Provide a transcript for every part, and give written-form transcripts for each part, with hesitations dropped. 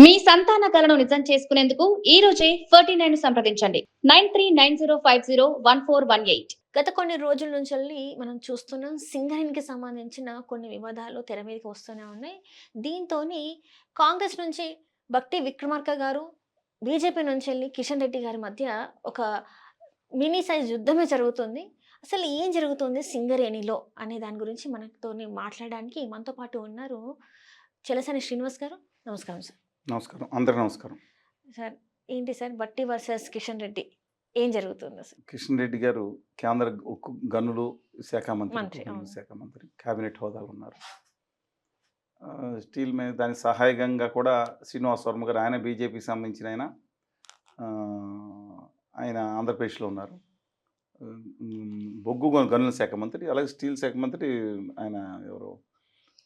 మీ సంతాన కలను నిజం చేసుకునేందుకు ఈ రోజే 49 సంప్రదించండి 9390501418. గత కొన్ని రోజుల నుంచెల్లి మనం చూస్తున్నాం సింగరేణికి సంబంధించిన కొన్ని వివాదాలు తెర మీదకి వస్తూనే ఉన్నాయి. దీంతోని కాంగ్రెస్ నుంచి భట్టి విక్రమార్క గారు, బీజేపీ నుంచెల్లి కిషన్ రెడ్డి గారి మధ్య ఒక మినీ సైజ్ యుద్ధమే జరుగుతుంది. అసలు ఏం జరుగుతుంది సింగరేణిలో అనే దాని గురించి మనతోని మాట్లాడడానికి మనతో పాటు ఉన్నారు చెలసాని శ్రీనివాస్ గారు. నమస్కారం సార్. నమస్కారం. అందరికీ నమస్కారం. సార్ ఏంటి సార్ భట్టి వర్సెస్ కిషన్ రెడ్డి ఏం జరుగుతుంది అసలు? కిషన్ రెడ్డి గారు కేంద్ర ఉక్కు గనులు శాఖ మంత్రి, మంత్రి, అవును. శాఖ మంత్రి, క్యాబినెట్ హోదాలో ఉన్నారు. స్టీల్ మీద దానికి సహాయకంగా కూడా శ్రీనివాస్ వర్మ గారు, ఆయన బీజేపీకి సంబంధించిన ఆయన ఆంధ్రప్రదేశ్లో ఉన్నారు. బొగ్గు గనుల శాఖ మంత్రి, అలాగే స్టీల్ శాఖ మంత్రి ఆయన ఎవరు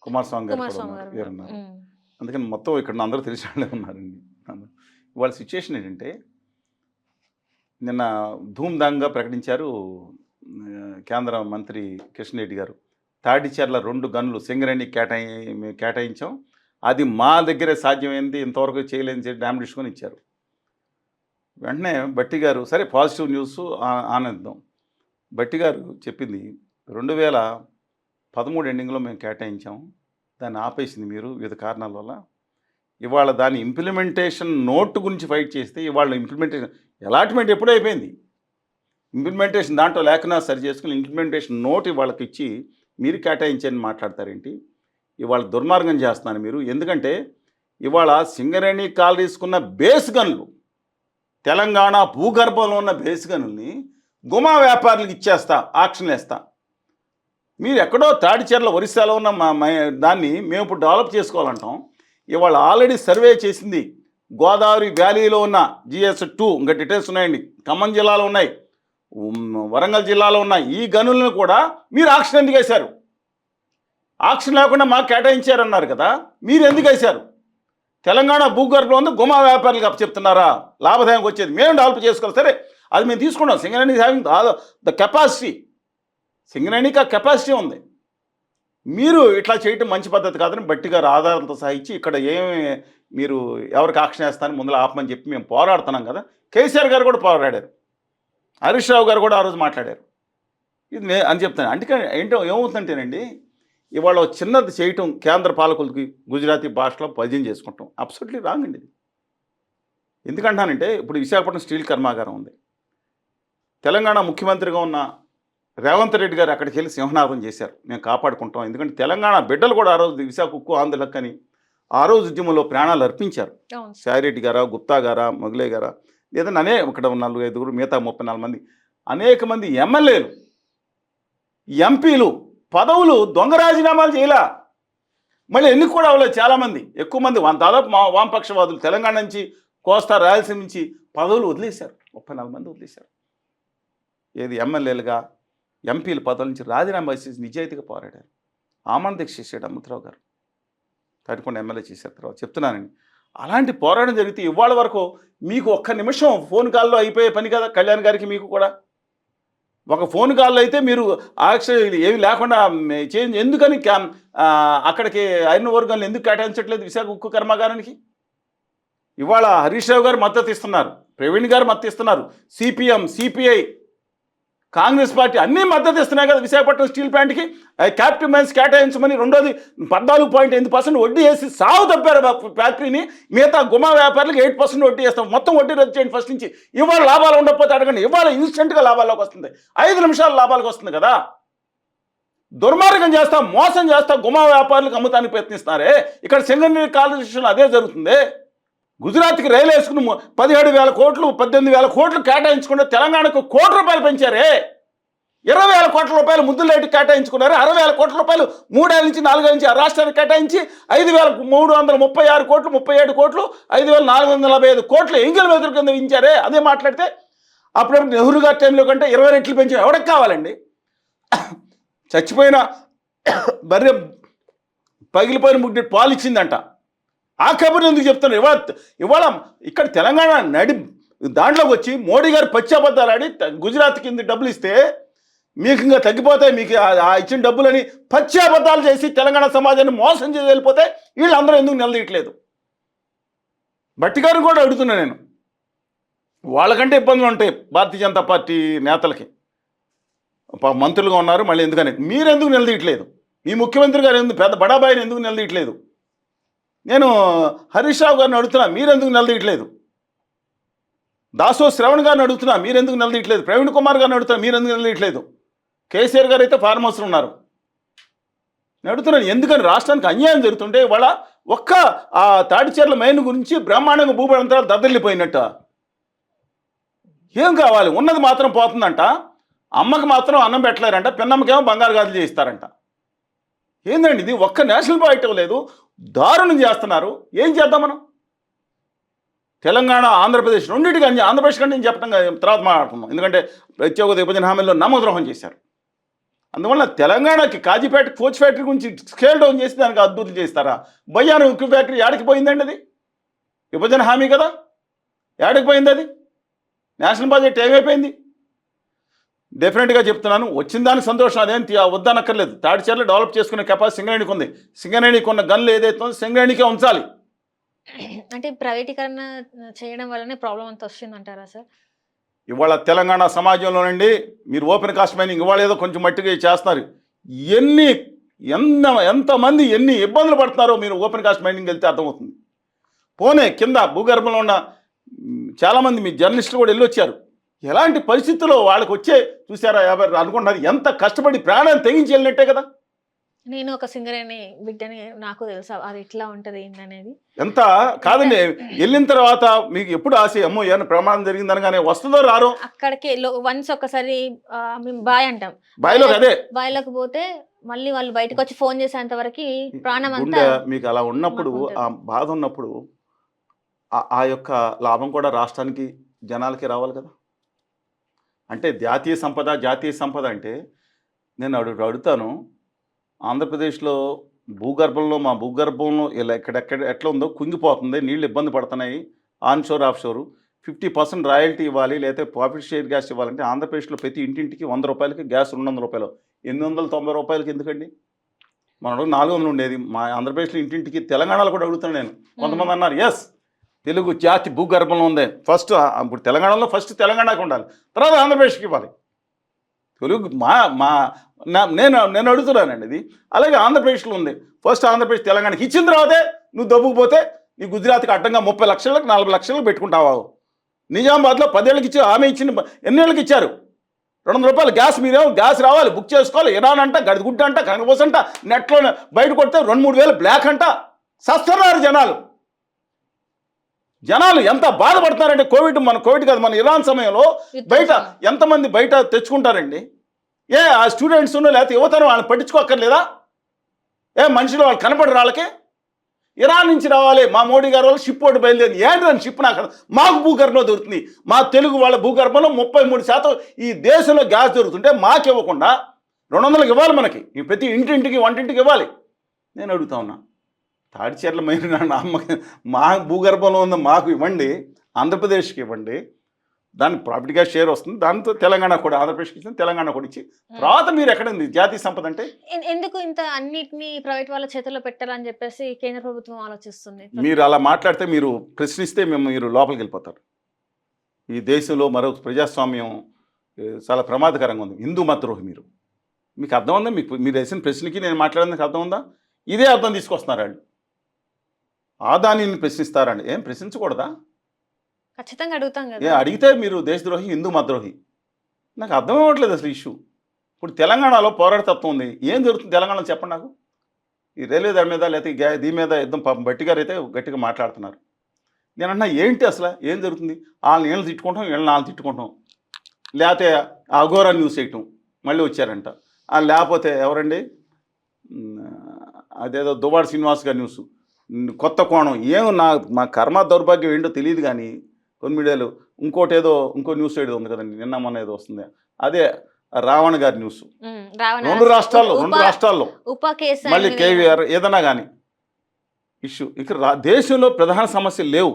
కుమారస్వామి గారు కూడా ఉన్నారు, వీరున్నారు. అందుకని మొత్తం ఇక్కడ అందరూ తెలిసిన వాళ్ళే ఉన్నారండి. వాళ్ళ సిచ్యుయేషన్ ఏంటంటే, నిన్న ధూమ్ధాంగా ప్రకటించారు కేంద్ర మంత్రి కిషన్ రెడ్డి గారు. తాడిచెర్ల 2 గనులు సింగరేణి కేటాయించాం, అది మా దగ్గరే సాధ్యమైంది, ఇంతవరకు చేయలేని డ్యామ్ తీసుకొని ఇచ్చారు. వెంటనే భట్టి గారు, సరే పాజిటివ్ న్యూస్ ఆనందం. భట్టి గారు చెప్పింది 2013 ఎండింగ్లో మేము కేటాయించాం, దాన్ని ఆపేసింది మీరు వివిధ కారణాల వల్ల. ఇవాళ దాని ఇంప్లిమెంటేషన్ నోట్ గురించి ఫైట్ చేస్తే ఇవాళ ఇంప్లిమెంటేషన్ అలాట్మెంట్ ఎప్పుడూ అయిపోయింది. ఇంప్లిమెంటేషన్ దాంట్లో లేకుండా సరి చేసుకుని ఇంప్లిమెంటేషన్ నోట్ ఇవాళకి ఇచ్చి మీరు కేటాయించని మాట్లాడతారేంటి? ఇవాళ దుర్మార్గం చేస్తున్నాను మీరు. ఎందుకంటే ఇవాళ సింగరేణి కాల్ తీసుకున్న బేస్ గనులు, తెలంగాణ భూగర్భంలో ఉన్న బేస్ గనుల్ని గుమా వ్యాపారులకు ఇచ్చేస్తా, ఆక్షన్ వేస్తా. మీరు ఎక్కడో తాడిచెర్ల ఒరిస్సాలో ఉన్న దాన్ని మేము ఇప్పుడు డెవలప్ చేసుకోవాలంటాం. ఇవాళ ఆల్రెడీ సర్వే చేసింది గోదావరి వ్యాలీలో ఉన్న GS2, ఇంకా డీటెయిల్స్ ఉన్నాయండి, ఖమ్మం జిల్లాలో ఉన్నాయి, వరంగల్ జిల్లాలో ఉన్నాయి. ఈ గనులను కూడా మీరు ఆక్షన్ ఎందుకు వేశారు? ఆక్షన్ లేకుండా మాకు కేటాయించారన్నారు కదా, మీరు ఎందుకు వేశారు? తెలంగాణ భూగర్భంలో ఉంది, గుమా వ్యాపారులకు అప్పచెప్తున్నారా? లాభదాయంకి వచ్చేది మేము డెవలప్ చేసుకోవాలి. సరే, అది మేము తీసుకున్నాం. సింగరేణి హ్యావింగ్ ద కెపాసిటీ, సింగరేణికి ఆ కెపాసిటీ ఉంది. మీరు ఇట్లా చేయటం మంచి పద్ధతి కాదని భట్టి గారు ఆధారాలతో సహా ఇచ్చి, ఇక్కడ ఏమి మీరు ఎవరికి ఆక్షన్ వేస్తారని ముందులో ఆపమని చెప్పి మేము పోరాడుతున్నాం కదా. కేసీఆర్ గారు కూడా పోరాడారు, హరీష్ రావు గారు కూడా ఆ రోజు మాట్లాడారు. ఇది అని చెప్తాను. అంటే ఏంటో ఏమవుతుందంటేనండి, ఇవాళ చిన్నది చేయటం కేంద్ర పాలకులకి గుజరాతీ భాషలో పరిచయం చేసుకుంటాం అబ్సల్యూట్లీ రాంగ్ అండి ఇది. ఎందుకంటానంటే, ఇప్పుడు విశాఖపట్నం స్టీల్ కర్మాగారం ఉంది. తెలంగాణ ముఖ్యమంత్రిగా ఉన్న రేవంత్ రెడ్డి గారు అక్కడికి వెళ్ళి సింహనాదం చేశారు, మేము కాపాడుకుంటాం. ఎందుకంటే తెలంగాణ బిడ్డలు కూడా ఆ రోజు విశాఖ ఉక్కు ఆంధ్రులకు అని ఆ రోజు ఉద్యమంలో ప్రాణాలు అర్పించారు. సాయిరెడ్డి గారా, గుప్తా గారా, మొగలే గారా, లేదంటే ఇక్కడ 4-5 మిగతా 34 మంది, అనేక మంది ఎమ్మెల్యేలు, ఎంపీలు పదవులు దొంగ రాజీనామాలు చేయలా. మళ్ళీ ఎన్నిక కూడా అవ్వలేదు. చాలామంది, ఎక్కువ మంది దాదాపు వామపక్షవాదులు తెలంగాణ నుంచి, కోస్తా రాయలసీమ నుంచి పదవులు వదిలేశారు. 34 మంది వదిలేశారు. ఏది ఎమ్మెల్యేలుగా, ఎంపీల పదవుల నుంచి రాజీనామా చేసి నిజాయితీగా పోరాడారు. ఆమరణ దీక్ష చేశాడు అమృతరావు గారు, తాటికొండ ఎమ్మెల్యే చేశారు. తర్వాత చెప్తున్నానండి, అలాంటి పోరాటం జరిగితే ఇవాళ వరకు మీకు ఒక్క నిమిషం ఫోన్ కాల్లో అయిపోయే పని కదా కళ్యాణ్ గారికి. మీకు కూడా ఒక ఫోన్ కాల్లో అయితే మీరు యాక్చువల్లీ ఏమి లేకుండా చేంజ్ ఎందుకని అక్కడికి ఐరన్ వర్గాలను ఎందుకు కేటాయించట్లేదు విశాఖ ఉక్కు కర్మాగారానికి? ఇవాళ హరీష్ రావు గారు మద్దతు ఇస్తున్నారు, ప్రవీణ్ గారు మద్దతు ఇస్తున్నారు, CPM, CPI, కాంగ్రెస్ పార్టీ అన్నీ మద్దతు ఇస్తున్నాయి కదా విశాఖపట్నం స్టీల్ ప్లాంట్కి. క్యాపిటల్ మైన్స్ కేటాయించమని. రెండోది 14.8% వడ్డీ వేసి సాగు తప్పారు ఫ్యాక్టరీని. మిగతా గుమా వ్యాపారులకు 8% వడ్డీ వేస్తాం. మొత్తం వడ్డీ రద్దు చేయండి ఫస్ట్ నుంచి. ఇవాళ లాభాలు ఉండకపోతే అడగండి. ఇవాళ ఇన్స్టెంట్గా లాభాల్లోకి వస్తుంది, 5 నిమిషాల లాభాలకు వస్తుంది కదా. దుర్మార్గం చేస్తా, మోసం చేస్తా, గుమా వ్యాపారులకు అమ్ముతానికి ప్రయత్నిస్తున్నారే. ఇక్కడ సింగరేణి కాలుష్యంలో అదే జరుగుతుంది. గుజరాత్కి రైలు వేసుకుని 17,000 కోట్లు 18,000 కోట్లు కేటాయించుకుంటే తెలంగాణకు ₹1 కోటి పెంచారే. 20,000 కోట్ల రూపాయలు ముద్దులేటి కేటాయించుకున్నారు. 60,000 కోట్ల రూపాయలు 3 ఏళ్ళ నుంచి 4 ఏళ్ళ నుంచి ఆ రాష్ట్రానికి కేటాయించి 5,336 కోట్లు, 37 కోట్లు, 5,445 కోట్లు ఎంగిల్ మెదురు కింద ఇచ్చారే. అదే మాట్లాడితే అప్పుడప్పుడు నెహ్రూ గారి టైంలో కంటే 20 రెట్లు పెంచారు. ఎవరికి కావాలండి? చచ్చిపోయిన బర్రె పగిలిపోయిన ముగ్గురు పాలు ఇచ్చిందంట. ఆ కబుర్లు ఎందుకు చెప్తున్నారు? ఇవాళ ఇక్కడ తెలంగాణ దాంట్లోకి వచ్చి మోడీ గారు పచ్చాబద్దాలు ఆడి గుజరాత్ కింద డబ్బులు ఇస్తే మీకు ఇంకా తగ్గిపోతాయి, మీకు ఆ ఇచ్చిన డబ్బులని పచ్చాబద్దాలు చేసి తెలంగాణ సమాజాన్ని మోసం చేసి వెళ్ళిపోతే వీళ్ళందరూ ఎందుకు నిలదీయట్లేదు? భట్టి గారిని కూడా అడుగుతున్నా నేను, వాళ్ళకంటే ఇబ్బందులు ఉంటాయి భారతీయ జనతా పార్టీ నేతలకి, మంత్రులుగా ఉన్నారు మళ్ళీ ఎందుకని మీరెందుకు నిలదీయట్లేదు? మీ ముఖ్యమంత్రి గారు ఎందుకు పెద్ద బడాబాయిని ఎందుకు నిలదీయట్లేదు? నేను హరీష్ రావు గారిని అడుగుతున్నా, మీరెందుకు నిలదీయట్లేదు? దాసో శ్రవణ్ గారిని అడుగుతున్నా, మీరెందుకు నిలదీయట్లేదు? ప్రవీణ్ కుమార్ గారిని అడుగుతున్నా, మీరెందుకు నిలదీయట్లేదు? కేసీఆర్ గారు అయితే ఫార్మ్ హౌస్లో ఉన్నారు. నేను అడుగుతున్నాను, ఎందుకని రాష్ట్రానికి అన్యాయం జరుగుతుంటే వాళ్ళ ఒక్క ఆ తాడిచెర్ల మైన్ గురించి బ్రహ్మాండంగా భూపడంతరాలు దద్దరిల్లిపోయినట్ట. ఏం కావాలి? ఉన్నది మాత్రం పోతుందంట, అమ్మకి మాత్రం అన్నం పెట్టలేరంట, పిన్నమ్మకేమో బంగారు గాజులు చేయిస్తారంట. ఏందండి ఇది? ఒక్క నేషనల్ పార్టీ లేదు, దారుణం చేస్తున్నారు. ఏం చేద్దాం మనం? తెలంగాణ ఆంధ్రప్రదేశ్ రెండింటికి ఆంధ్రప్రదేశ్ కంటే నేను చెప్పడం తర్వాత మాట్లాడుతున్నాం, ఎందుకంటే ప్రత్యేక విభజన హామీలో నమ్మద్రోహం చేశారు. అందువల్ల తెలంగాణకి కాజీపేట కోచ్ ఫ్యాక్టరీ గురించి స్కేల్ డౌన్ చేసి దానికి అద్భుతం చేస్తారా? బయ్యాను ఉక్కు ఫ్యాక్టరీ ఏడికి పోయిందండి? అది విభజన హామీ కదా, ఏడికి పోయింది? అది నేషనల్ బడ్జెట్ ఏమైపోయింది? డెఫినెట్గా చెప్తున్నాను, వచ్చిన దానికి సంతోషం, అదేం వద్దనక్కర్లేదు. తాడిచెర్ల డెవలప్ చేసుకునే కెపాసిటీ సింగరేణికి ఉంది. సింగరేణికి ఉన్న గన్లు ఏదైతే ఉందో సింగరేణికే ఉంచాలి. అంటే ప్రైవేటీకరణ చేయడం వల్లనే ప్రాబ్లం అంతా వస్తుందంటారా సార్? ఇవాళ తెలంగాణ సమాజంలోనండి మీరు ఓపెన్ కాస్ట్ మైనింగ్ ఇవాళ ఏదో కొంచెం మట్టిగా చేస్తున్నారు. ఎంతమంది ఎన్ని ఇబ్బందులు పడుతున్నారో మీరు ఓపెన్ కాస్ట్ మైనింగ్ వెళ్తే అర్థమవుతుంది. పోనే కింద భూగర్భంలో ఉన్న చాలామంది మీ జర్నలిస్టులు కూడా వెళ్ళొచ్చారు. ఎలాంటి పరిస్థితుల్లో వాళ్ళకి వచ్చే చూసారా? అనుకుంటున్నారు ఎంత కష్టపడి ప్రాణాన్ని తెగించి వెళ్ళినట్టే కదా. నేను ఒక సింగరేణి బిడ్డని, నాకు తెలుసా అది ఎట్లా ఉంటుంది ఏంటనేది. ఎంత కాదండి, వెళ్ళిన తర్వాత మీకు ఎప్పుడు ఆశ, అమ్మో ఏమైనా ప్రమాదం జరిగిందనగానే వస్తుందో రారో అక్కడికి వన్స్ ఒకసారి మేము బాయ్ అంటాం, బాయిలో అదే బాయిలోకి పోతే మళ్ళీ వాళ్ళు బయటకు వచ్చి ఫోన్ చేసేంత వరకు ప్రాణం అంతా మీకు అలా ఉన్నప్పుడు, ఆ బాధ ఉన్నప్పుడు ఆ యొక్క లాభం కూడా రాష్ట్రానికి జనాలకి రావాలి కదా. అంటే జాతీయ సంపద అంటే నేను అడుగుతాను, ఆంధ్రప్రదేశ్లో భూగర్భంలో మా భూగర్భంలో ఇలా ఎట్లా ఉందో కుంగిపోతుంది, నీళ్ళు ఇబ్బంది పడుతున్నాయి. ఆన్షోర్ ఆఫ్షోరు 50% రాయల్టీ ఇవ్వాలి, లేకపోతే ప్రాఫిట్ షేర్ గ్యాస్ ఇవ్వాలంటే ఆంధ్రప్రదేశ్లో ప్రతి ఇంటింటికి 100 రూపాయలకి గ్యాస్ 200 రూపాయలు, 890 రూపాయలకి ఎందుకండి? మన 400 ఉండేది మా ఆంధ్రప్రదేశ్లో ఇంటింటికి. తెలంగాణలో కూడా అడుగుతున్నాను నేను. కొంతమంది అన్నారు ఎస్ తెలుగు జాతి భూగర్భంలో ఉంది, ఫస్ట్ ఇప్పుడు తెలంగాణలో ఫస్ట్ తెలంగాణకి ఉండాలి, తర్వాత ఆంధ్రప్రదేశ్కి ఇవ్వాలి. తెలుగు నేను అడుగుతున్నానండి ఇది. అలాగే ఆంధ్రప్రదేశ్లో ఉంది, ఫస్ట్ ఆంధ్రప్రదేశ్ తెలంగాణకి ఇచ్చిన తర్వాతే నువ్వు దబ్బుకుపోతే నీ గుజరాత్కి అడ్డంగా 30 లక్షలకు 40 లక్షలకు పెట్టుకుంటావా? నిజామాబాద్లో 10 ఏళ్ళకి ఇచ్చి ఆమె ఇచ్చిన ఎన్నేళ్ళకి ఇచ్చారు? 200 రూపాయలు గ్యాస్. మీరేమో గ్యాస్ రావాలి బుక్ చేసుకోవాలి, ఇరాన్ అంట, గడిగుడ్డ అంట, కనకపోస అంట, నెట్లో బయట కొడితే 2-3 వేలు బ్లాక్ అంట. సస్తున్నారు జనాలు ఎంత బాధపడతారంటే కోవిడ్ కాదు, మన ఇరాన్ సమయంలో బయట ఎంతమంది బయట తెచ్చుకుంటారండి. ఆ స్టూడెంట్స్ లేకపోతే యువతరం వాళ్ళని పట్టించుకోక్కర్లేదా? మనుషులు వాళ్ళు కనపడరు వాళ్ళకి. ఇరాన్ నుంచి రావాలి మా మోడీ గారు వాళ్ళు షిప్ ఒకటి బయలుదేరి, ఏంటి షిప్ నాకు మాకు భూగర్భంలో దొరుకుతుంది. మా తెలుగు వాళ్ళ భూగర్భంలో 33% ఈ దేశంలో గ్యాస్ దొరుకుతుంటే మాకు ఇవ్వకుండా 200కి ఇవ్వాలి మనకి, ప్రతి ఇంటింటికి వంటింటికి ఇవ్వాలి. నేను అడుగుతా ఉన్నా, తాడిచెర్ల మైన్ మా భూగర్భంలో ఉన్న మాకు ఇవ్వండి, ఆంధ్రప్రదేశ్కి ఇవ్వండి, దాని ప్రాఫిట్గా షేర్ వస్తుంది, దాంతో తెలంగాణ కూడా ఆంధ్రప్రదేశ్కి ఇచ్చింది, తెలంగాణ కూడా ఇచ్చి తర్వాత మీరు ఎక్కడ ఉంది జాతీయ సంపద అంటే? ఎందుకు ఇంత అన్నిటినీ ప్రైవేట్ వాళ్ళ చేతుల్లో పెట్టాలని చెప్పేసి కేంద్ర ప్రభుత్వం ఆలోచిస్తుంది. మీరు అలా మాట్లాడితే, మీరు ప్రశ్నిస్తే మీరు లోపలికి వెళ్ళిపోతారు. ఈ దేశంలో మరో ప్రజాస్వామ్యం చాలా ప్రమాదకరంగా ఉంది. హిందూ మతద్రోహి మీకు అర్థం ఉందా? మీరు వేసిన ప్రశ్నకి నేను మాట్లాడేందుకు అర్థం ఉందా? ఇదే అర్థం తీసుకొస్తున్నారు వాళ్ళు. ఆదానిని ప్రశ్నిస్తారండి, ఏం ప్రశ్నించకూడదా? ఖచ్చితంగా అడుగుతాం కదా. అడిగితే మీరు దేశద్రోహి, హిందూ మతద్రోహి. నాకు అర్థం అవ్వట్లేదు అసలు ఇష్యూ. ఇప్పుడు తెలంగాణలో పోరాటతత్వం ఉంది, ఏం జరుగుతుంది తెలంగాణలో చెప్పండి నాకు. ఈ రైల్వే దాని మీద లేకపోతే దీని మీద యుద్ధం బట్టి గారు అయితే గట్టిగా మాట్లాడుతున్నారు. నేను అన్నా ఏంటి అసలు ఏం జరుగుతుంది? వాళ్ళని ఏళ్ళు తిట్టుకుంటాం, వీళ్ళని వాళ్ళు తిట్టుకుంటాం, లేకపోతే అఘోరా న్యూస్ వేయటం మళ్ళీ వచ్చారంట, లేకపోతే ఎవరండి అదేదో దువ్వాడ శ్రీనివాస్ గారి న్యూస్ కొత్త కోణం. మా కర్మ దౌర్భాగ్యం ఏంటో తెలియదు కానీ కొన్ని మీడియాలు ఇంకో న్యూస్ ఏదో ఉంది కదండి, నిన్న మొన్న ఏదో వస్తుంది, అదే రావణ్ గారి న్యూస్. 2 రాష్ట్రాల్లో మళ్ళీ కేవీఆర్ ఏదన్నా కానీ ఇష్యూ. ఇక దేశంలో ప్రధాన సమస్యలు లేవు,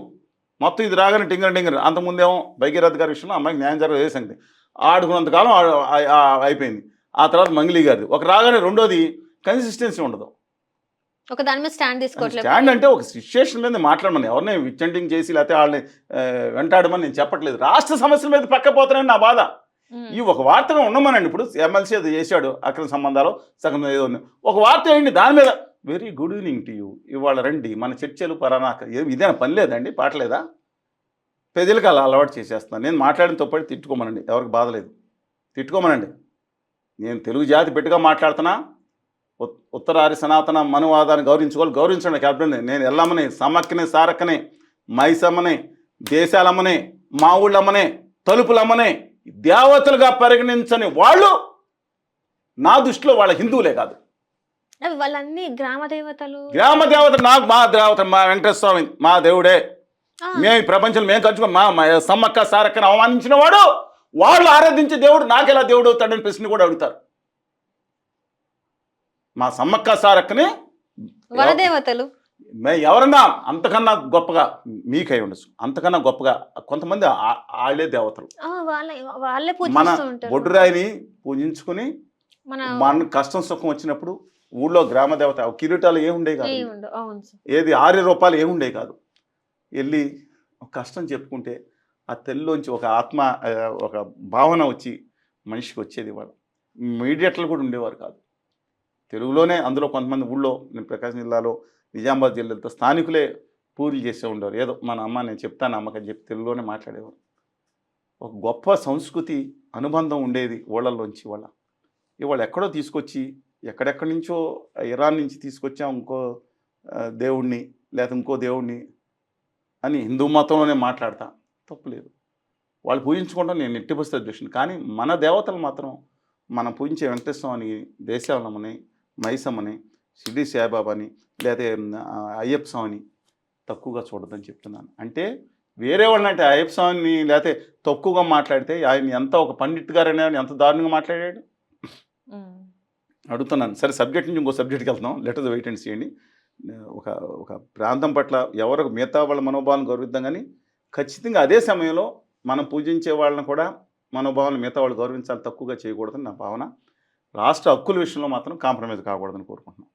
మొత్తం ఇది రాగానే టింగర్. అంతకుముందేమో భగీరథ్ గారి విషయంలో అమ్మాయికి న్యాయం జరగదు సంగతి ఆడుకున్నంతకాలం అయిపోయింది. ఆ తర్వాత మంగిలి గారిది ఒక రాగానే రెండోది కన్సిస్టెన్సీ ఉండదు. ఒక దాని మీద స్టాండ్ తీసుకోవట్లేదు. స్టాండ్ అంటే ఒక సిచ్యుయేషన్ మీద మాట్లాడమని, ఎవరిని విచ్చంటింగ్ చేసి లేకపోతే వాళ్ళని వెంటాడమని నేను చెప్పట్లేదు. రాష్ట్ర సమస్యల మీద పక్కపోతానని నా బాధ. ఈ ఒక వార్తగా ఉండమనండి. ఇప్పుడు ఎమ్మెల్సీ అది చేశాడు, అక్రమ సంబంధాలు సగం ఏదో ఉంది, ఒక వార్త వేయండి దాని మీద. Very good evening to you, ఇవాళ రండి మన చర్చలు పరానాక. ఇదేనా పని లేదండి, పాటలేదా? ప్రజలకు అలా అలవాటు చేసేస్తున్నాను. నేను మాట్లాడిన తప్పటి తిట్టుకోమనండి, ఎవరికి బాధ లేదు, తిట్టుకోమనండి. నేను తెలుగు జాతి బిడ్డగా మాట్లాడుతున్నా. ఉత్తరారి సనాతన మనువాదాన్ని గౌరవించండి. క్యాప్టెన్ నేను ఎల్లమ్మని, సమ్మక్కని, సారక్కని, మైసమ్మని, దేశాలమ్మని, మా ఊళ్ళమ్మని, తలుపులమ్మని దేవతలుగా పరిగణించని వాళ్ళు నా దృష్టిలో వాళ్ళ హిందువులే కాదు. అవి వాళ్ళన్నీ గ్రామ దేవతలు. గ్రామ దేవత నాకు మా దేవత, మా వెంకటేశ్వర స్వామి మా దేవుడే. మేము ఈ ప్రపంచంలో మేము కలుసుకుని మా సమ్మక్క సారక్కని అవమానించిన వాడు, వాళ్ళు ఆరాధించే దేవుడు నాకెలా దేవుడు అవుతాడని ప్రశ్న కూడా అడుగుతారు. మా సమ్మక్క సారక్కని వనదేవతలు ఎవరన్నా అంతకన్నా గొప్పగా మీకై ఉండొచ్చు, అంతకన్నా గొప్పగా కొంతమంది వాళ్ళే దేవతలు. వాళ్ళే మన పూజిస్తూ ఉంటారు. బొడ్డురాయిని పూజించుకుని మన కష్టం సుఖం వచ్చినప్పుడు ఊళ్ళో గ్రామ దేవత కిరీటాలు ఏముండే కాదు, ఏది 6 రూపాయలు ఏముండే కాదు. వెళ్ళి కష్టం చెప్పుకుంటే ఆ తెల్లోంచి ఒక ఆత్మ, ఒక భావన వచ్చి మనిషికి వచ్చేది. వాళ్ళు మీడియేటర్లు కూడా ఉండేవారు కాదు తెలుగులోనే. అందులో కొంతమంది ఊళ్ళో, నేను ప్రకాశం జిల్లాలో నిజామాబాద్ జిల్లాతో స్థానికులే పూజలు చేసే ఉండేవారు. ఏదో మన అమ్మ నేను చెప్తాను అమ్మకని చెప్పి తెలుగులోనే మాట్లాడేవారు. ఒక గొప్ప సంస్కృతి అనుబంధం ఉండేది ఊళ్ళల్లోంచి. ఇవాళ ఎక్కడో తీసుకొచ్చి, ఎక్కడెక్కడి నుంచో ఇరాన్ నుంచి తీసుకొచ్చాం ఇంకో దేవుణ్ణి, లేకపోతే ఇంకో దేవుణ్ణి అని హిందూ మతంలోనే మాట్లాడతా, తప్పులేదు. వాళ్ళు పూజించుకోవడం నేను ఎట్టి పరిస్థితి దృష్టిని. కానీ మన దేవతలు మాత్రం మనం పూజించే వెంకటేశ్వరని, దేశాలమ్మని, మైసమ్మని, షిరిడి సాయిబాబాని, లేకపోతే అయ్యప్ప స్వామిని తక్కువగా చూడదని చెప్తున్నాను. అంటే వేరే వాళ్ళని, అంటే అయ్యప్ప స్వామిని లేకపోతే తక్కువగా మాట్లాడితే ఆయన ఎంత, ఒక పండిట్ గారైనా ఎంత దారుణంగా మాట్లాడాడు అడుగుతున్నాను. సరే, సబ్జెక్ట్ నుంచి ఇంకో సబ్జెక్ట్కి వెళ్తున్నాం. లెటర్ వెయిట్ అండ్ చేయండి. ఒక ప్రాంతం పట్ల ఎవరు మిగతా వాళ్ళ మనోభావాలను గౌరవిద్దాం, కానీ ఖచ్చితంగా అదే సమయంలో మనం పూజించే వాళ్ళని కూడా మనోభావాలను మిగతా వాళ్ళు గౌరవించాలి, తక్కువగా చేయకూడదని నా భావన. రాష్ట్ర హక్కుల విషయంలో మాత్రం కాంప్రమైజ్ కాకూడదని కోరుకుంటున్నాం.